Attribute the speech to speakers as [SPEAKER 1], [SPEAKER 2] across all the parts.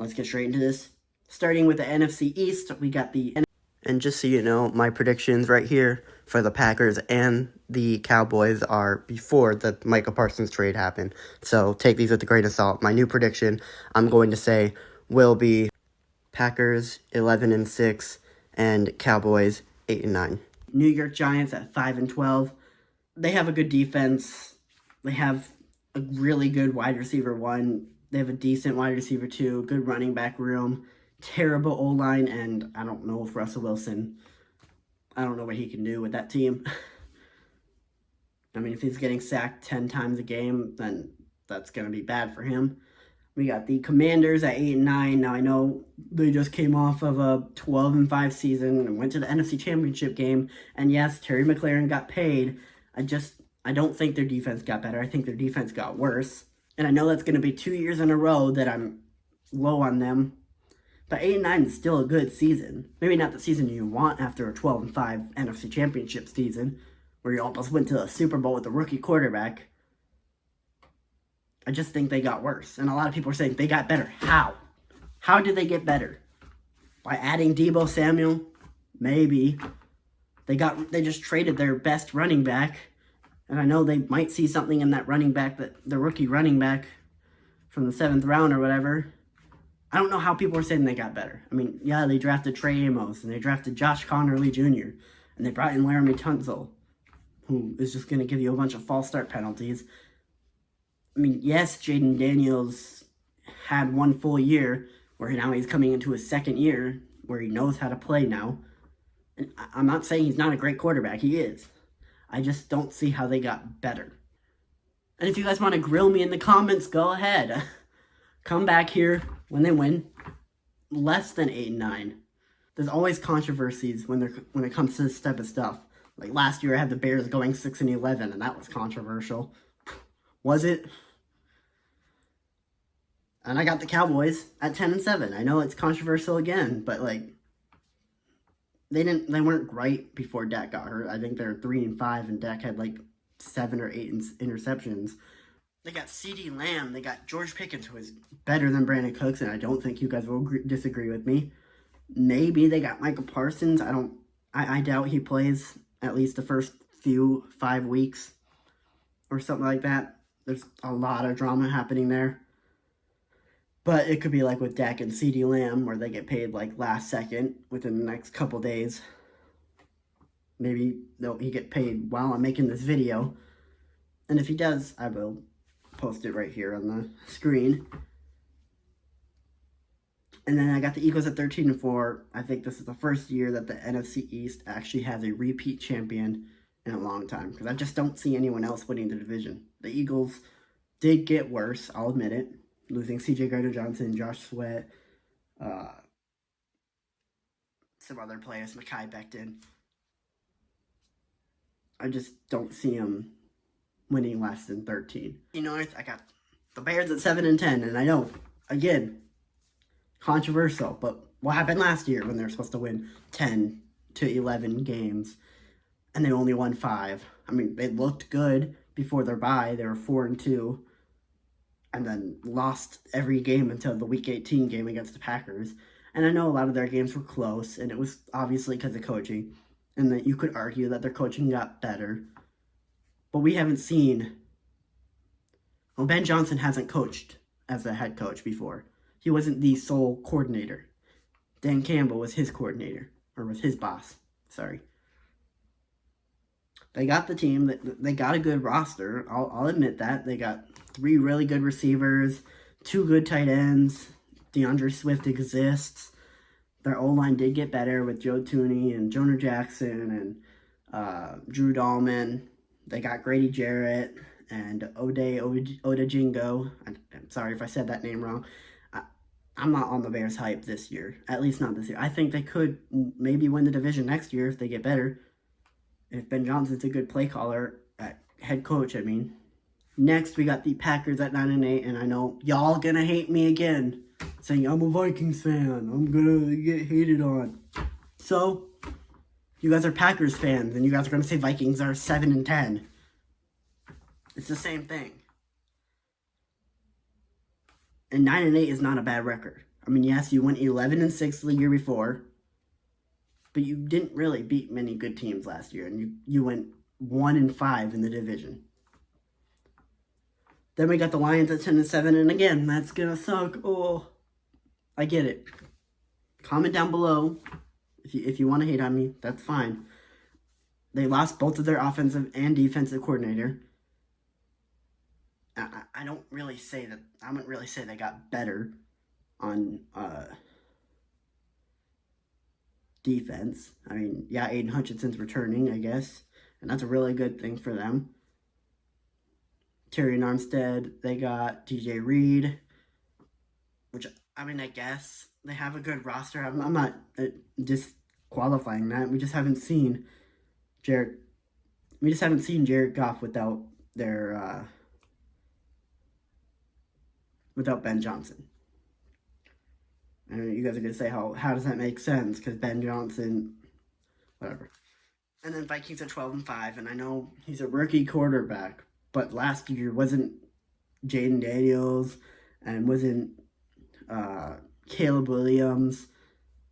[SPEAKER 1] let's get straight into this. Starting with the NFC East, we got the... And just so you know, my predictions right here for the Packers and the Cowboys are before the Micah Parsons trade happened. So take these with a grain of salt. My new prediction, I'm going to say, will be Packers 11-6 and Cowboys 8-9. New York Giants at 5-12. They have a good defense. They have a really good wide receiver 1. They have a decent wide receiver 2, good running back room, terrible O-line, and I don't know if Russell Wilson, I don't know what he can do with that team. I mean, if he's getting sacked 10 times a game, then that's going to be bad for him. We got the Commanders at 8-9. Now, I know they just came off of a 12-5 season and went to the NFC Championship game. And yes, Terry McLaurin got paid. I don't think their defense got better. I think their defense got worse. And I know that's going to be 2 years in a row that I'm low on them. But 8-9 is still a good season. Maybe not the season you want after a 12-5 NFC Championship season, where you almost went to the Super Bowl with a rookie quarterback. I just think they got worse. And a lot of people are saying they got better. How? How did they get better? By adding Deebo Samuel? Maybe. They just traded their best running back. And I know they might see something in that running back, the rookie running back from the 7th round or whatever. I don't know how people are saying they got better. I mean, yeah, they drafted Trey Amos, and they drafted Josh Connerly Jr., and they brought in Laramie Tunsil, who is just going to give you a bunch of false start penalties. I mean, yes, Jaden Daniels had 1 full year, where now he's coming into his 2nd year, where he knows how to play now. And I'm not saying he's not a great quarterback. He is. I just don't see how they got better. And if you guys want to grill me in the comments, go ahead. Come back here when they win less than 8-9. There's always controversies when it comes to this type of stuff. Like last year I had the Bears going 6-11, and that was controversial. Was it? And I got the Cowboys at 10-7. I know it's controversial again, but like they weren't great before Dak got hurt. I think they're 3-5, and Dak had like 7 or 8 interceptions. They got CeeDee Lamb. They got George Pickens, who is better than Brandon Cooks, and I don't think you guys will disagree with me. Maybe they got Micah Parsons. I doubt he plays at least the first 5 weeks or something like that. There's a lot of drama happening there. But it could be like with Dak and CeeDee Lamb, where they get paid like last second within the next couple days. Maybe he get paid while I'm making this video. And if he does, I will post it right here on the screen. And then I got the Eagles at 13-4. I think this is the first year that the NFC East actually has a repeat champion in a long time, because I just don't see anyone else winning the division. The Eagles did get worse, I'll admit it, losing C.J. Gardner-Johnson, Josh Sweat, some other players, Mekhi Becton. I just don't see them winning less than 13. North, I got the Bears at 7-10, and I know, again, controversial, but what happened last year when they were supposed to win 10-11 games, and they only won 5? I mean, they looked good before their bye. They were 4-2, and then lost every game until the Week 18 game against the Packers. And I know a lot of their games were close, and it was obviously because of coaching, and that you could argue that their coaching got better. But we haven't seen... Well, Ben Johnson hasn't coached as a head coach before. He wasn't the sole coordinator. Dan Campbell was his coordinator. Or was his boss. Sorry. They got the team. They got a good roster. I'll admit that. They got 3 really good receivers. 2 good tight ends. DeAndre Swift exists. Their O-line did get better with Joe Thuney and Jonah Jackson and Drew Dahlman. They got Grady Jarrett and Odejingo. I'm sorry if I said that name wrong. I'm not on the Bears hype this year. At least not this year. I think they could maybe win the division next year if they get better. If Ben Johnson's a good play caller, head coach, I mean. Next, we got the Packers at 9-8, and I know y'all gonna hate me again, saying I'm a Vikings fan. I'm gonna get hated on. So, you guys are Packers fans, and you guys are gonna say Vikings are 7-10. It's the same thing. And 9-8 is not a bad record. I mean, yes, you went 11-6 the year before, but you didn't really beat many good teams last year, and you went 1-5 in the division. Then we got the Lions at 10-7, and again, that's gonna suck. Oh, I get it. Comment down below if you want to hate on me. That's fine. They lost both of their offensive and defensive coordinator. I don't really say that. I wouldn't really say they got better on defense. I mean, yeah, Aiden Hutchinson's returning, I guess, and that's a really good thing for them. Terry Armstead, they got DJ Reed, which, I mean, I guess they have a good roster. I'm not disqualifying that. We just haven't seen Jared Goff without their without Ben Johnson. And you guys are going to say, how does that make sense? Because Ben Johnson, whatever. And then Vikings at 12-5, and I know he's a rookie quarterback, but last year wasn't Jaden Daniels and wasn't Caleb Williams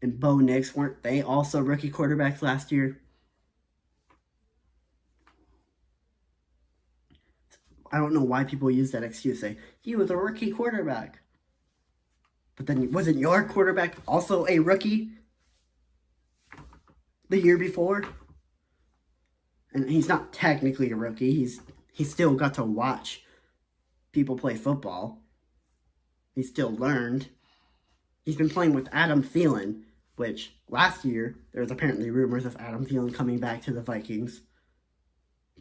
[SPEAKER 1] and Bo Nix, weren't they also rookie quarterbacks last year? I don't know why people use that excuse, say, he was a rookie quarterback. But then wasn't your quarterback also a rookie the year before? And he's not technically a rookie. He still got to watch people play football. He still learned. He's been playing with Adam Thielen, which last year there was apparently rumors of Adam Thielen coming back to the Vikings.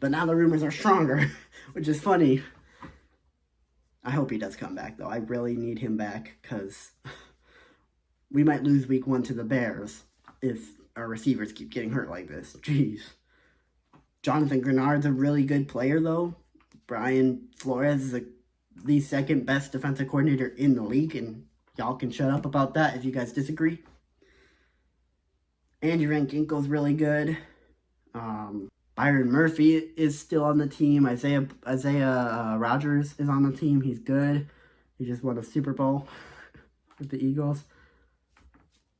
[SPEAKER 1] But now the rumors are stronger, which is funny. I hope he does come back, though. I really need him back, because we might lose week 1 to the Bears if our receivers keep getting hurt like this. Jeez. Jonathan Grenard's a really good player, though. Brian Flores is the second best defensive coordinator in the league, and y'all can shut up about that if you guys disagree. Andy Rankinko's really good. Byron Murphy is still on the team. Isaiah Rodgers is on the team. He's good. He just won a Super Bowl with the Eagles.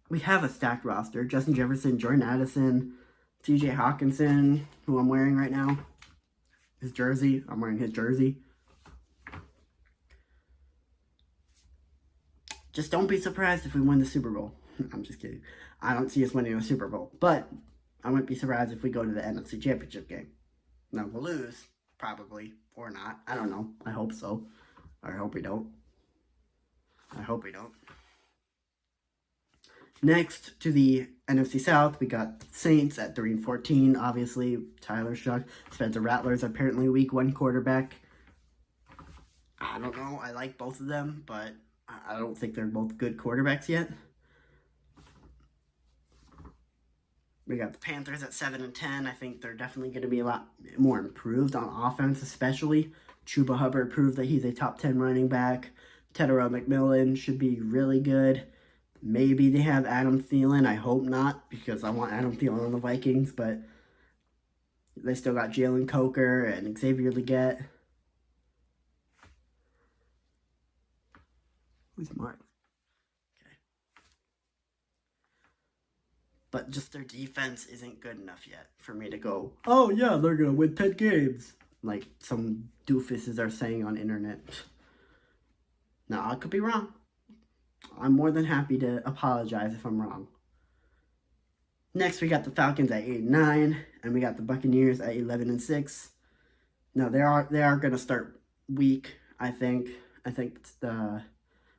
[SPEAKER 1] We have a stacked roster. Justin Jefferson, Jordan Addison, TJ Hawkinson, who I'm wearing right now. His jersey. I'm wearing his jersey. Just don't be surprised if we win the Super Bowl. I'm just kidding. I don't see us winning a Super Bowl. But I wouldn't be surprised if we go to the NFC Championship game. Now, we'll lose, probably, or not. I don't know. I hope so. Or I hope we don't. I hope we don't. Next, to the NFC South, we got Saints at 3-14. Obviously, Tyler Shuck. Spencer Rattler's apparently week 1 quarterback. I don't know. I like both of them, but I don't think they're both good quarterbacks yet. We got the Panthers at 7-10. I think they're definitely going to be a lot more improved on offense, especially. Chuba Hubbard proved that he's a top 10 running back. Tedero McMillan should be really good. Maybe they have Adam Thielen. I hope not, because I want Adam Thielen on the Vikings, but they still got Jalen Coker and Xavier Legette. Who's Mark? Okay. But just their defense isn't good enough yet for me to go, oh yeah, they're going to win 10 games. Like some doofuses are saying on internet. Now, I could be wrong. I'm more than happy to apologize if I'm wrong. Next, we got the Falcons at 8-9, and we got the Buccaneers at 11-6. Now, they are going to start weak, I think. I think the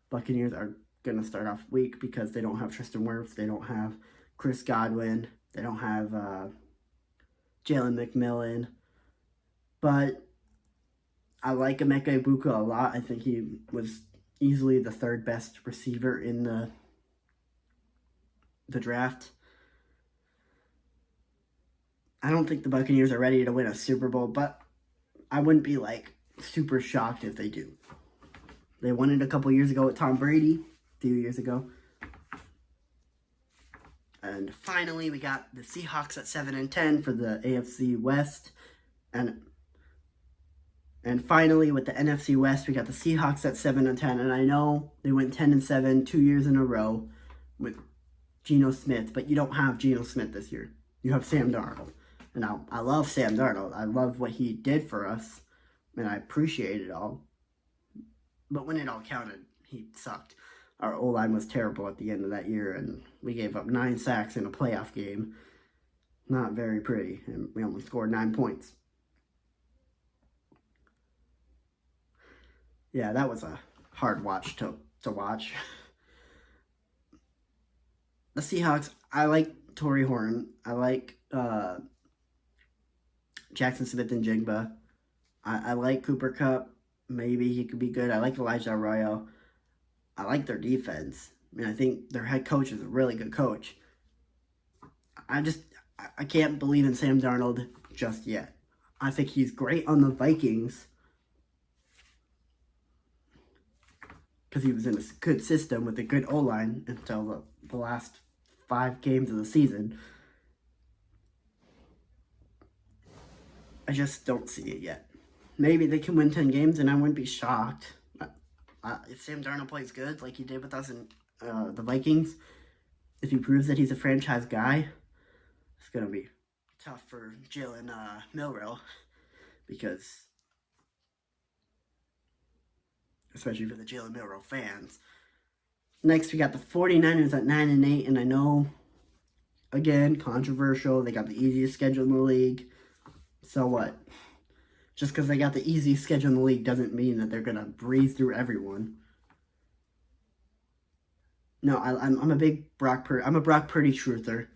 [SPEAKER 1] Buccaneers are going to start off weak because they don't have Tristan Wirfs. They don't have Chris Godwin. They don't have Jalen McMillan. But I like Emeka Egbuka a lot. I think he was easily the third best receiver in the draft. I don't think the Buccaneers are ready to win a Super Bowl, but I wouldn't be like super shocked if they do. They won it a couple years ago with Tom Brady, a few years ago. And finally, we got the Seahawks at 7-10 for the AFC West. And And finally, with the NFC West, we got the Seahawks at 7-10, and I know they went 10-7 2 years in a row with Geno Smith, but you don't have Geno Smith this year. You have Sam Darnold. And I love Sam Darnold. I love what he did for us, and I appreciate it all. But when it all counted, he sucked. Our O-line was terrible at the end of that year, and we gave up 9 sacks in a playoff game. Not very pretty, and we only scored 9 points. Yeah, that was a hard watch to watch. The Seahawks, I like Torrey Horn. I like Jackson Smith and Jigba. I like Cooper Kupp. Maybe he could be good. I like Elijah Arroyo. I like their defense. I mean, I think their head coach is a really good coach. I can't believe in Sam Darnold just yet. I think he's great on the Vikings because he was in a good system with a good O-line until the last 5 games of the season. I just don't see it yet. Maybe they can win 10 games and I wouldn't be shocked. If Sam Darnold plays good like he did with us in the Vikings, if he proves that he's a franchise guy, it's going to be tough for Jalen Milroe, because, especially for the Jalen Milroe fans. Next, we got the 49ers at 9-8, and I know, again, controversial. They got the easiest schedule in the league. So what? Just because they got the easiest schedule in the league doesn't mean that they're going to breeze through everyone. No, I'm a big Brock Purdy. I'm a Brock Purdy truther.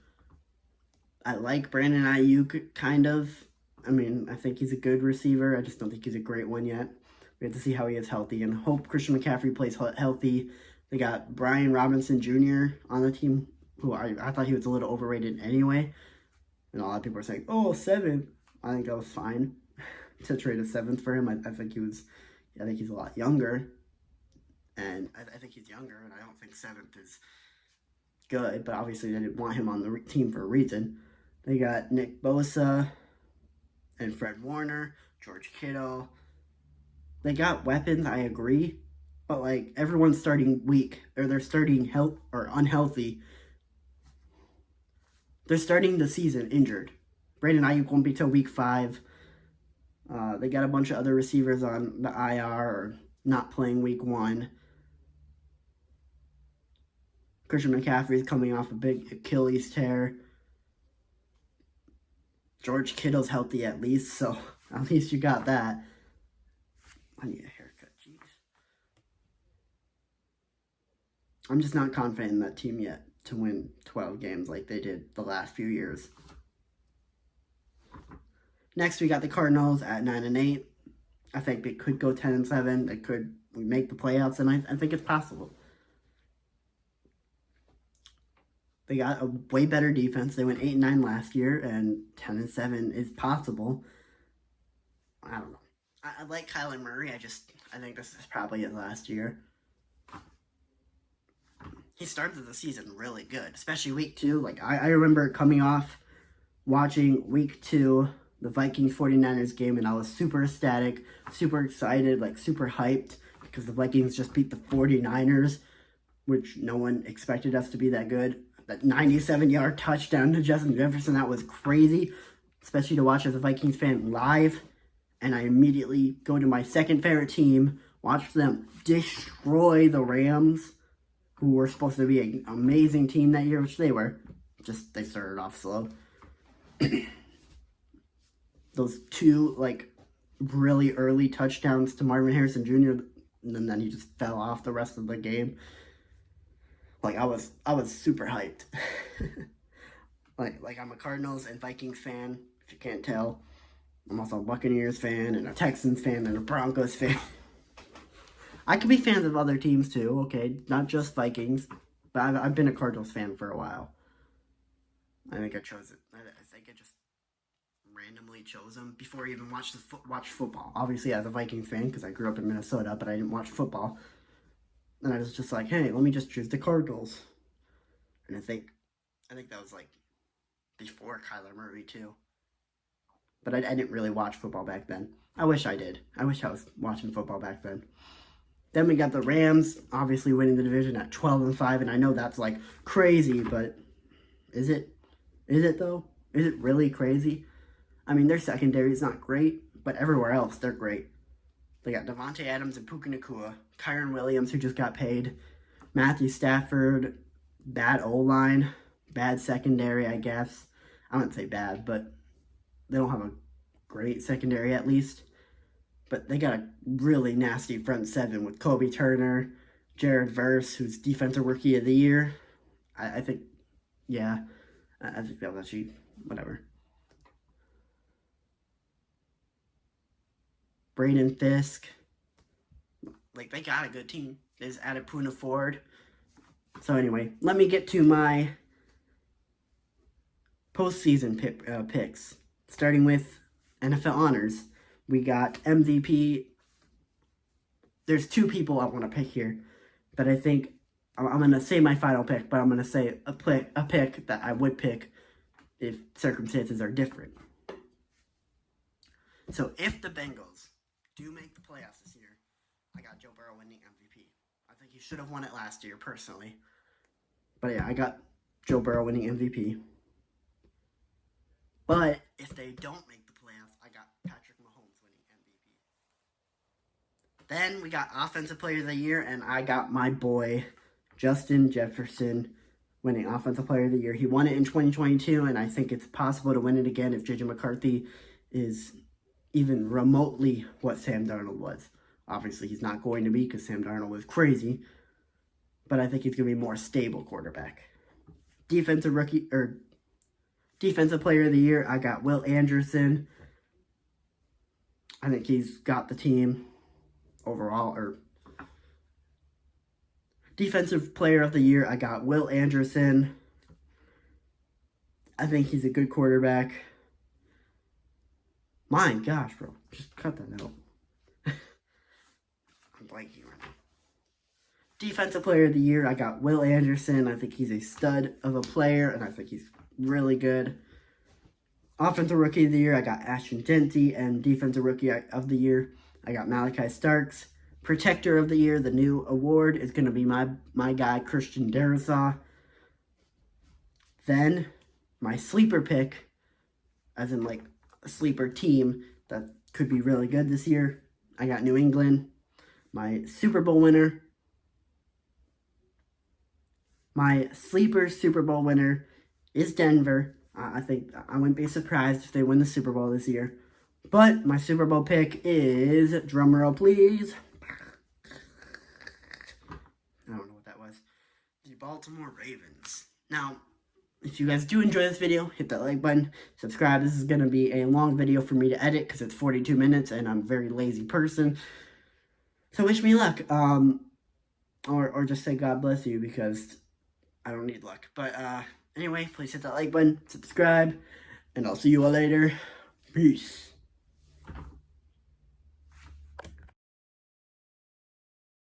[SPEAKER 1] I like Brandon Ayuk, kind of. I mean, I think he's a good receiver. I just don't think he's a great one yet. We have to see how he is healthy, and hope Christian McCaffrey plays healthy. They got Brian Robinson Jr. on the team, who I thought he was a little overrated anyway. And a lot of people are saying, oh, 7th. I think that was fine to trade a 7th for him. I think he's a lot younger. And I think he's younger, and I don't think 7th is good. But obviously they didn't want him on the team for a reason. They got Nick Bosa and Fred Warner, George Kittle. They got weapons, I agree. But, like, everyone's starting weak, or they're starting unhealthy. They're starting the season injured. Brandon Ayuk won't be till week 5. They got a bunch of other receivers on the IR or not playing week 1. Christian McCaffrey is coming off a big Achilles tear. George Kittle's healthy at least, so at least you got that. I need a haircut, jeez. I'm just not confident in that team yet to win 12 games like they did the last few years. Next, we got the Cardinals at 9-8. I think they could go 10-7. They could make the playoffs, and I think it's possible. They got a way better defense. They went 8-9 last year, and 10-7 is possible. I don't know. I like Kyler Murray. I think this is probably his last year. He started the season really good, especially week 2. Like, I remember coming off watching week 2, the Vikings-49ers game, and I was super ecstatic, super excited, like super hyped, because the Vikings just beat the 49ers, which no one expected us to be that good. That 97-yard touchdown to Justin Jefferson, that was crazy, especially to watch as a Vikings fan live. And I immediately go to my second favorite team, watch them destroy the Rams, who were supposed to be an amazing team that year, which they were. Just, they started off slow. Those 2, like, really early touchdowns to Marvin Harrison Jr., and then he just fell off the rest of the game. Like, I was super hyped. like I'm a Cardinals and Vikings fan, if you can't tell. I'm also a Buccaneers fan, and a Texans fan, and a Broncos fan. I could be fans of other teams too, okay? Not just Vikings. But I've been a Cardinals fan for a while. I think I chose it. I think I just randomly chose them before I even watched football. Obviously, as a Vikings fan, because I grew up in Minnesota, but I didn't watch football. And I was just like, hey, let me just choose the Cardinals. And I think that was, like, before Kyler Murray, too. but I didn't really watch football back then. I wish I did. I wish I was watching football back then. Then we got the Rams, obviously winning the division at 12-5, and I know that's like crazy, but is it? Is it though? Is it really crazy? I mean, their secondary is not great, but everywhere else they're great. They got Devontae Adams and Puka Nacua, Kyron Williams, who just got paid, Matthew Stafford, bad O-line, bad secondary, I guess. I wouldn't say bad, but they don't have a great secondary at least. But they got a really nasty front seven with Kobe Turner, Jared Verse, who's Defensive Rookie of the Year. I think, yeah, I think that was actually, whatever. Braden Fisk. Like, they got a good team. They just added Poona Ford. So anyway, let me get to my postseason picks. Starting with NFL honors. We got MVP. There's two people I want to pick here, but I think I'm going to say my final pick, but I'm going to say a pick that I would pick if circumstances are different. So if the Bengals do make the playoffs this year, I got Joe Burrow winning MVP. I think he should have won it last year, personally. But yeah, I got Joe Burrow winning MVP. But if they don't make the playoffs, I got Patrick Mahomes winning MVP. Then we got Offensive Player of the Year, and I got my boy, Justin Jefferson, winning Offensive Player of the Year. He won it in 2022, and I think it's possible to win it again if J.J. McCarthy is even remotely what Sam Darnold was. Obviously, he's not going to be because Sam Darnold was crazy, but I think he's going to be a more stable quarterback. Defensive Player of the Year, I got Will Anderson. I think he's got the team overall. Defensive Player of the Year, I got Will Anderson. I think he's a good quarterback. My gosh, bro. Just cut that out. I'm blanking right now. Defensive Player of the Year, I got Will Anderson. I think he's a stud of a player, and I think he's really good. Offensive Rookie of the Year, I got Ashton Jeanty. And Defensive Rookie of the Year, I got Malachi Starks. Protector of the Year, the new award, is going to be my guy, Christian Darrisaw. Then, my sleeper pick, as in like a sleeper team that could be really good this year, I got New England. My Super Bowl winner, my sleeper Super Bowl winner is Denver. I think I wouldn't be surprised if they win the Super Bowl this year. But my Super Bowl pick is, drumroll please, I don't know what that was, the Baltimore Ravens. Now, if you guys do enjoy this video, hit that like button, subscribe. This is going to be a long video for me to edit because it's 42 minutes and I'm a very lazy person. So wish me luck. Or just say God bless you because I don't need luck. But anyway, please hit that like button, subscribe, and I'll see you all later. Peace.